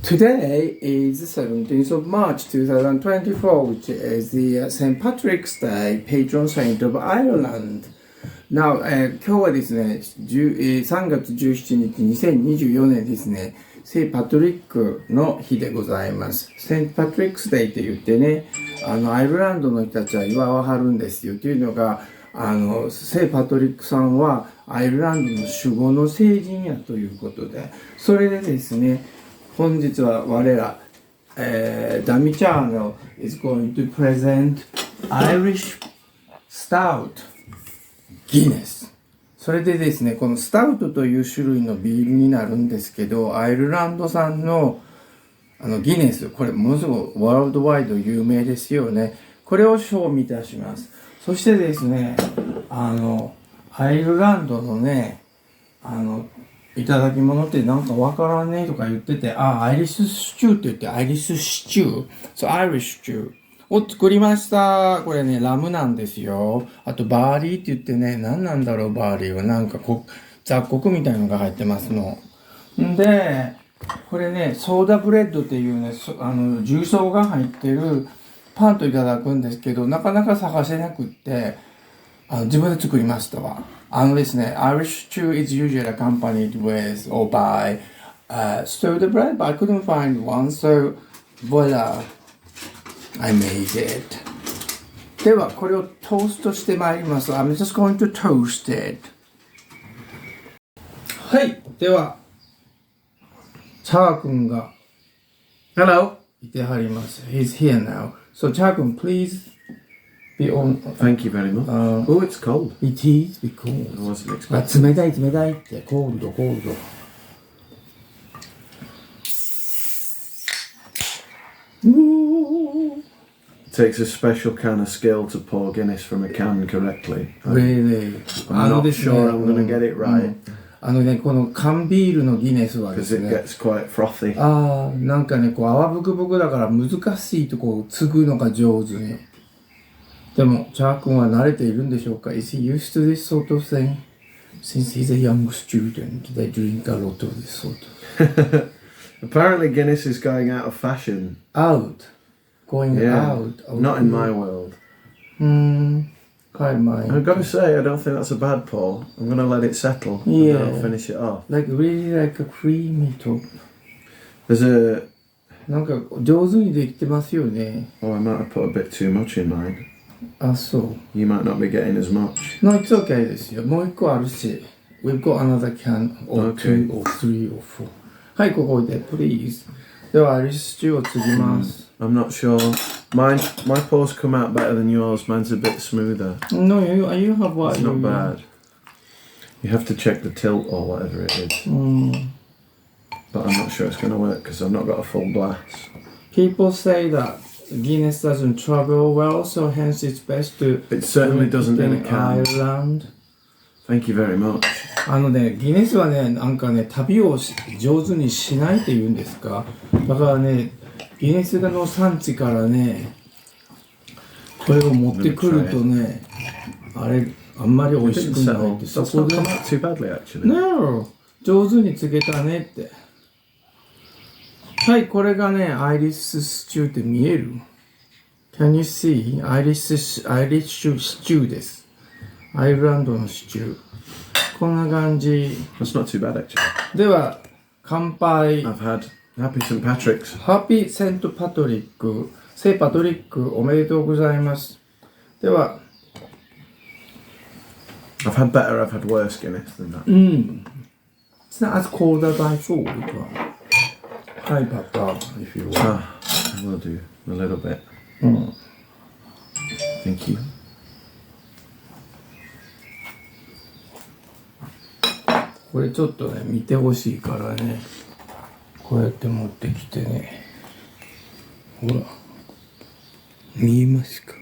Today is the 17th of March 2024, which is the St. Patrick's Day, patron saint of Ireland. Now, 今日はですね、3月17日、2024年ですね、聖パトリックの日でございます。セントパトリックスデーって言ってね、アイルランドの人たちは祝わはるんですよ。というのが、聖パトリックさんはアイルランドの守護の聖人やということで、それでですね、本日は我ら、DamiCharnel is going to present Irish Stout Guinness。それでですね、このスタウトという種類のビールになるんですけど、アイルランド産のギネス、これものすごくワールドワイド有名ですよね。これを賞味いたします。そしてですね、アイルランドのね、いただき物ってなんかわからんねとか言ってて、アイリッシュシチューって言って、アイリッシュシチュー、そう、アイリッシュシチューを作りました。これね、ラムなんですよ。あと、バーリーって言ってね、何なんだろう、バーリーは。なんか雑穀みたいのが入ってますの。んで、これね、ソーダブレッドっていうね、重曹が入ってるパンといただくんですけど、なかなか探せなくって、自分で作りましたわ。ですね、Irish stew is usually accompanied with or by soda bread, but I couldn't find one, so voila, I made it. では、これをトーストしてまいります。I'm just going to toast it. はい、では、チャー君が Hello. いてはります。He's here now. So, チャー君, please be on. Thank you very much. Oh, it's cold. It is because. I wasn't expecting. 冷たいって、コールド。It takes a special kind of skill to pour Guinness from a can correctly. Really? I'm not sure I'm going to get it right. この缶ビールのギネスはです Because ね。 it gets quite frothy. なんかね、泡ぶくぶくだから難しいと継ぐのが上手に。でも、チャー君は慣れているんでしょうか Is he used to this sort of thing? Since he's a young student, they drink a lot of this sort of. Apparently Guinness is going out of fashion. Going out. Not in my world. Quite mine. I've got to say, I don't think that's a bad pour. I'm going to let it settle and then I'll finish it off. Really like a creamy top. There's a... なんか上手にできてますよね。Oh, I might have put a bit too much in mine. そう。You might not be getting as much. No, it's okay ですよ。もう一個あるし。We've got another can or two or three or four. はい、ここで please. では、アイリッシュシチューを継ぎます。I'm not sure. My pours come out better than yours. Mine's a bit smoother. No, you have what? It's not bad. You have to check the tilt or whatever it is. But I'm not sure it's going to work because I've not got a full glass. People say that Guinness doesn't travel well, so hence it's best to. It certainly doesn't in a can. Ireland. Thank you very much. ギネスはね、なんかね、旅を上手にしないって言うんですか。だからね、ギネスの産地からね、これを持ってくるとね、あんまり美味しくないって。そこで That's not come out too badly, actually. No! 上手に告げたねって。はい、これがね、アイリッシュシチューって見える ?Can you see? アイリッシュシチューです。アイルランドのシチュー。こんな感じ。That's not too bad, actually. では、乾杯。I've had Happy St. Patrick's. ハッピーセントパトリック。聖パトリックおめでとうございます。では、I've had better, I've had worse Guinness than that. It's not as cold as I thought. Hi, Papa, if you want. We'll do a little bit. Thank you. これちょっとね、見てほしいからね。こうやって持ってきてね。ほら。見えますか？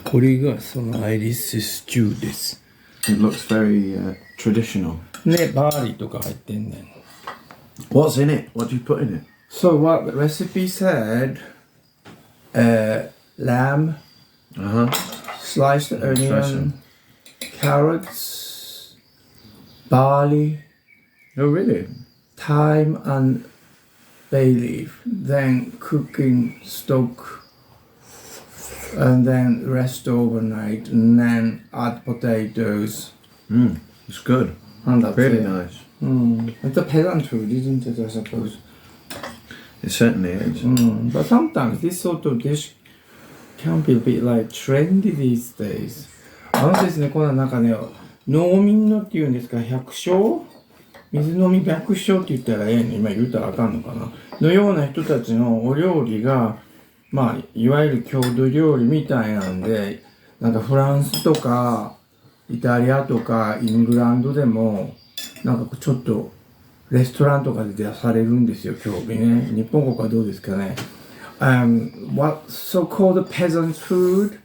これがそのアイリッシュシチューです。It looks very traditional. ね、バーリーとか入ってんねん。What's in it? What do you put in it? So what the recipe said, lamb, sliced onion, carrots, barley. Oh, really? Thyme and bay leaf, then cooking stock, and then rest overnight, and then add potatoes. It's good. And that's Really it. nice. It's a peasant food, isn't it, I suppose? It certainly is. But sometimes this sort of dish can be a bit like trendy these days. ですね、この中ね、農民のっていうんですか、百姓水飲み百姓って言ったらええね、今言うたらあかんのかなのような人たちのお料理が、まあ、いわゆる郷土料理みたいなんで、なんかフランスとか、イタリアとか、イングランドでも、なんかちょっと、レストランとかで出されるんですよ、今日ね。日本国はどうですかね。What so-called peasant food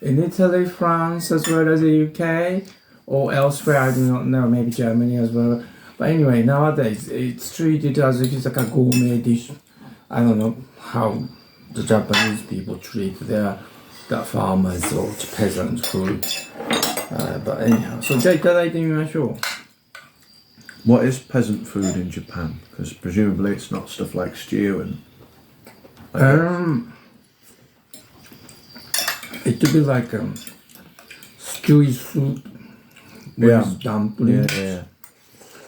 in Italy, France, as well as the UK, or elsewhere, I do not know, maybe Germany as well. But anyway, nowadays it's treated as if it's like a gourmet dish. I don't know how the Japanese people treat their farmers or peasant food. But anyhow, so じゃあいただいてみましょう。What is peasant food in Japan? Because presumably it's not stuff like stew and. It could be like stewy soup with dumplings. Yeah.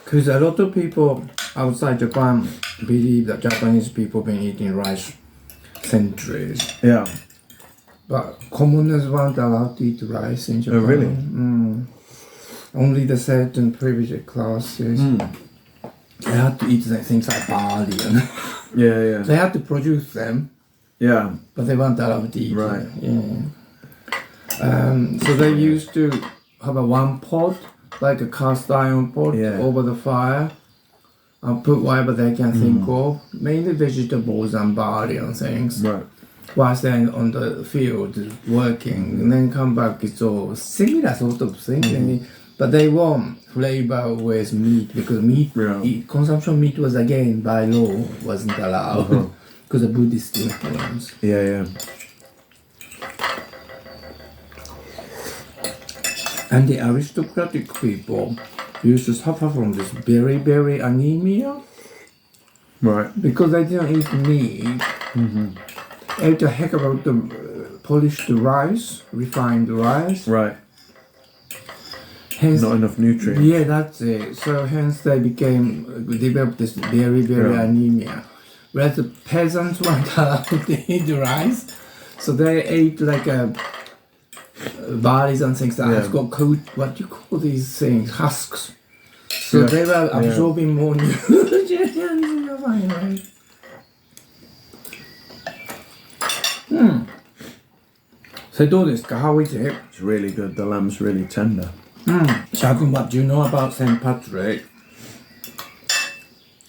Because a lot of people outside Japan believe that Japanese people have been eating rice centuries. Yeah. But commoners weren't allowed to eat rice in Japan. Oh, really? Only the certain privileged classes. They had to eat things like barley and Yeah. they had to produce them, Yeah. but they weren't allowed to eat Right. them. Yeah. So they used to have a one pot, like a cast iron pot, over the fire, and put whatever they can think of, mainly vegetables and barley and things. Right. Whilst they're on the field working, and then come back, it's all similar sort of thing. But they want flavor with meat, because consumption of meat was again by law wasn't allowed because of Buddhist influence. Yeah. And the aristocratic people used to suffer from this very, very anemia. Right. Because they didn't eat meat. Ate a heck of the polished rice, refined rice. Right. Hence, not enough nutrients. Yeah, that's it. So hence they developed this very, very anemia. Whereas the peasants weren't allowed to eat rice, so they ate like barley and things that has got what do you call these things? Husks. So they were absorbing more nutrients in a fine way. So どうですか? How is it? It's really good. The lamb's really tender. Shagun, what do you know about St. Patrick?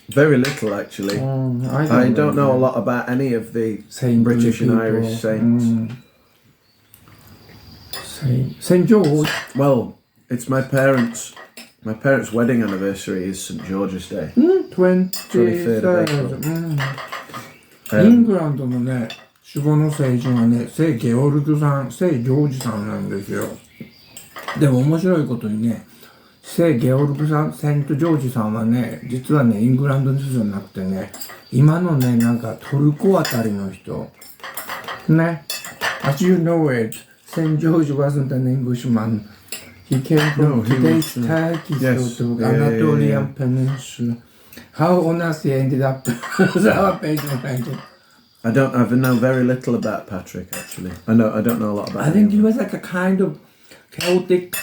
Very little, actually. I don't know a lot about any of the British and Irish saints. St. George? Well, it's my parents' wedding anniversary is St. George's Day. 23rd of April. イングランドのね、守護の聖人はね、聖ゲオルグさん、聖ジョージさんなんですよ。でも面白いことにね、聖ゲオルグさん、セントジョージさんはね、実はね、イングランドの人じゃなくてね、今のね、なんかトルコあたりの人。ね。As you know it, St. George wasn't an Englishman. He came from today's Turkey, sort of Anatolian Peninsula. How on earth he ended up as our patron? I know very little about Patrick, actually. I don't know a lot about him. I think he was like a kind of Celtic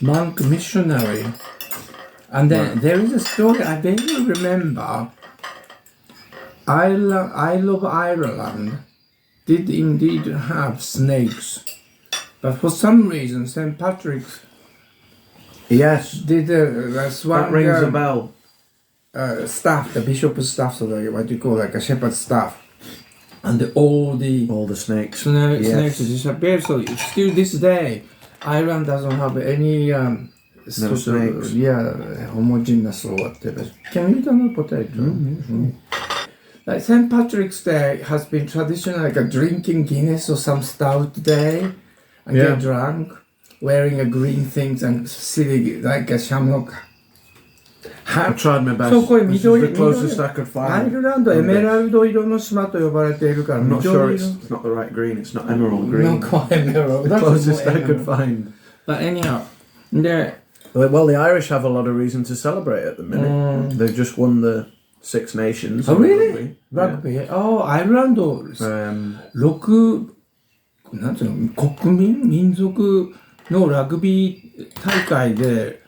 monk missionary. And then there is a story I vaguely remember. Isle of Ireland did indeed have snakes. But for some reason, St. Patrick's did a swang, that rings a bell. Staff, the bishop's staff, so what you call like a shepherd's staff. And all the snakes disappeared. So still this day, Ireland doesn't have any snakes. Homogeneous or whatever. Can you eat a potato? Like St. Patrick's Day has been traditional, like a drinking Guinness or some stout day, and get drunk, wearing a green things and sitting like a shamrock I tried my best. そう、これ This is 緑 the closest I could アイ find. ルランドはエメラルド色の島と呼ばれているから I'm not 緑 sure 色 it's not the right green. It's not emerald No, green. quite emerald. The That's closest I emerald. could find. But anyhow, で Well, the Irish have a lot of reason to celebrate at the minute. They've just won the Six Nations. Oh, in really? rugby. Rugby? アイルランド 6なんていうの国民族のラグビー大会で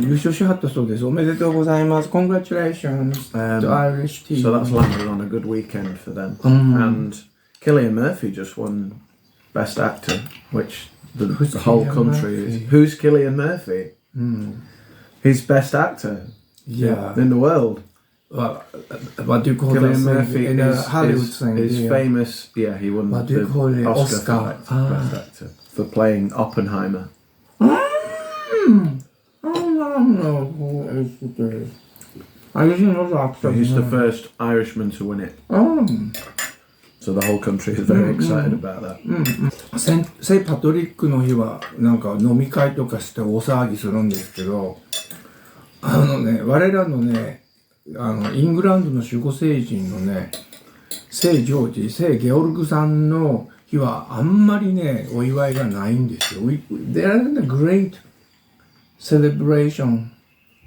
優勝しはったそうです。おめでとうございます。Congratulations to Irish team. So that's landed on a good weekend for them. And Cillian Murphy just won Best Actor, which the whole Cillian country Murphy? is. Who's Cillian Murphy? He's Best Actor Yeah. in the world. What do you call Cillian that Murphy thing? In a Hollywood thing? is yeah. famous. Yeah, he won What do you the call it? Oscar Oscar. for Best Actor for playing Oppenheimer. I don't know who is it. I didn't know the actor. He's the first Irishman to win it. So the whole country is very excited about that. セイパトリックの日はなんか飲み会とかして大騒ぎするんですけど、我らのね、イングランドの守護聖人のね、聖ジョージ、聖ゲオルグさんの日はあんまりね、お祝いがないんですよ。There isn't a great celebration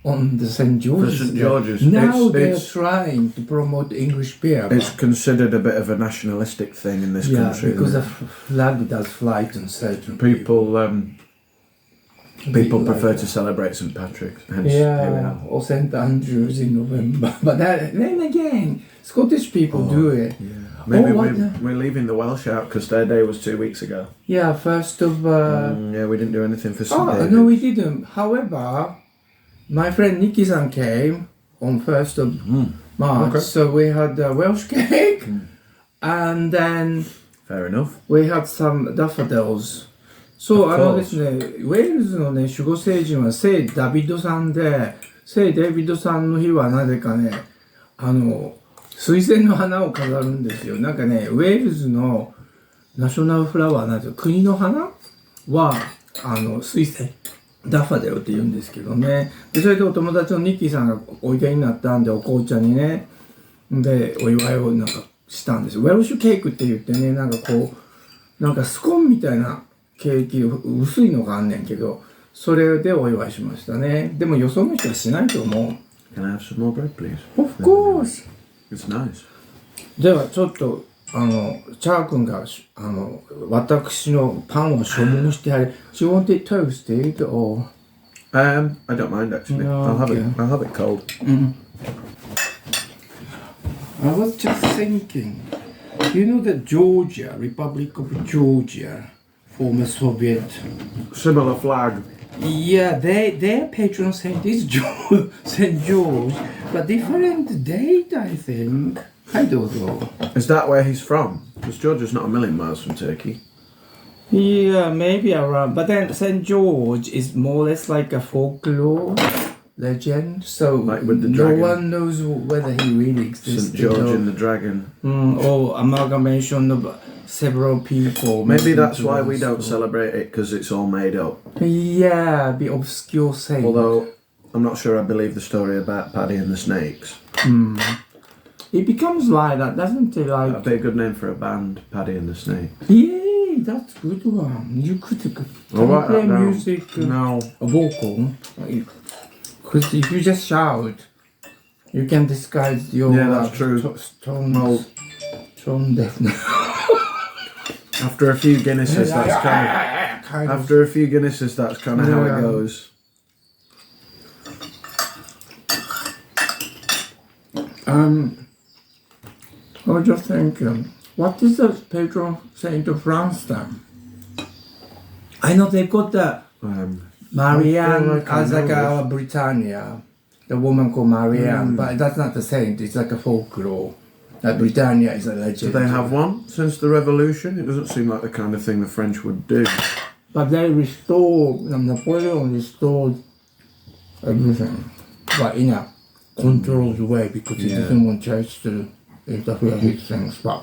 on the St. George's. For St. George's. Now they're It's trying to promote English beer. it's considered a bit of a nationalistic thing in this Yeah, country. because the isn't flag does fly to certain it? People People prefer like to that. celebrate St. Patrick's. Hence, here we Yeah, are. or St. Andrews in November. But then again, Scottish people do it. Yeah. Maybe Oh, what we're leaving the Welsh out because their day was 2 weeks ago. Yeah, first of... Yeah, we didn't do anything for St. Oh, David's. no, we didn't. However, my friend Nikki-san came on 1st of March. Okay. So we had a Welsh cake. And then Fair enough. we had some daffodils. そう、 Of course. ですね、ウェールズのね、守護聖人は聖ダビドさんで、聖デビドさんの日はなぜかね、水仙の花を飾るんですよ。なんかね、ウェールズのナショナルフラワーなんですよ。国の花は、水仙。ダファデルって言うんですけどね。で、それでお友達のニッキーさんがおいでになったんで、お紅茶にね、で、お祝いをなんかしたんですよ。ウェルシュケークって言ってね、なんかこう、なんかスコーンみたいなケーキ、薄いのがあんねんけど、それでお祝いしましたね。でもよその人はしないと思う。Can I have some more bread, please? Of course! It's nice. ではちょっと、チャー君が、私のパンを所望してあれ。Do you want it toasted or? I don't mind actually. No, I'll have okay. it. I'll have it cold. I was just thinking, you know that Georgia, Republic of Georgia, former Soviet. Similar flag. Yeah, their patron saint is St. George, but different date, I think. I don't know. Is that where he's from? Because Georgia's not a million miles from Turkey. Yeah, maybe around. But then St. George is more or less like a folklore legend. So Like with the no dragon. one knows whether he really existed. St. George or, and the Dragon. or amalgamation of several people. Maybe made that's into why one we don't story. celebrate it, because it's all made up. Yeah, the obscure saint. Although, I'm not sure I believe the story about Paddy and the Snakes. It becomes like that, doesn't it? Like, That'd be a good name for a band, Paddy and the Snakes. yeah, that's a good one. You could can I'll you write play that down. music, No. a vocal. Because if you just shout, you can disguise your Yeah, that's true. tone deafness. After a few Guinnesses, that's kind of... After a few Guinnesses, that's kind of how Yeah. it goes. I was just thinking, what is the patron saint of France then? I know they've got the Marianne I feel like I know Azaka Britannia, the woman called Marianne, but that's not the saint, it's like a folklore. Britannia is a Do legend. they have one since the revolution? It doesn't seem like the kind of thing the French would do. But they restored, Napoleon restored everything, but in a controlled way because he didn't want church to interfere with things, but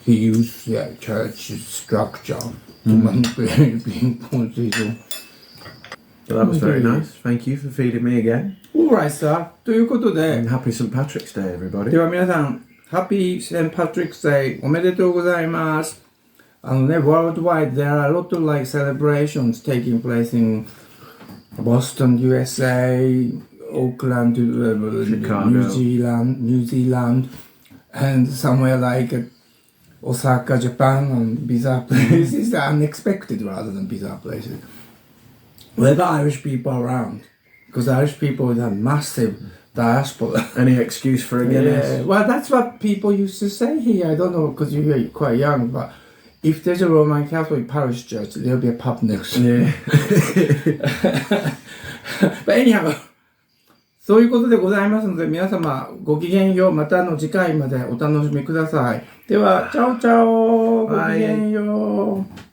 he used the church structure to manipulate people. Well, that was very Okay. nice. Thank you for feeding me again. Alright, sir. ということで、 And happy St. Patrick's Day, everybody. では皆さん、Happy St. Patrick's Day おめでとうございます。worldwide there are a lot of like celebrations taking place in Boston, USA, Auckland, Chicago. New Zealand, and somewhere like Osaka, Japan, and bizarre places, unexpected rather than bizarre places. Wherever Irish people are around, because Irish people is a massive diaspora. Any excuse for a Guinness? Yeah, well, that's what people used to say here. I don't know because you're quite young, but if there's a Roman Catholic parish church, there'll be a pub next. Yeah. But anyhow, そういうことでございますので、皆様ごきげんよう。またの次回までお楽しみください。では、チャオチャオ。ごきげんよう。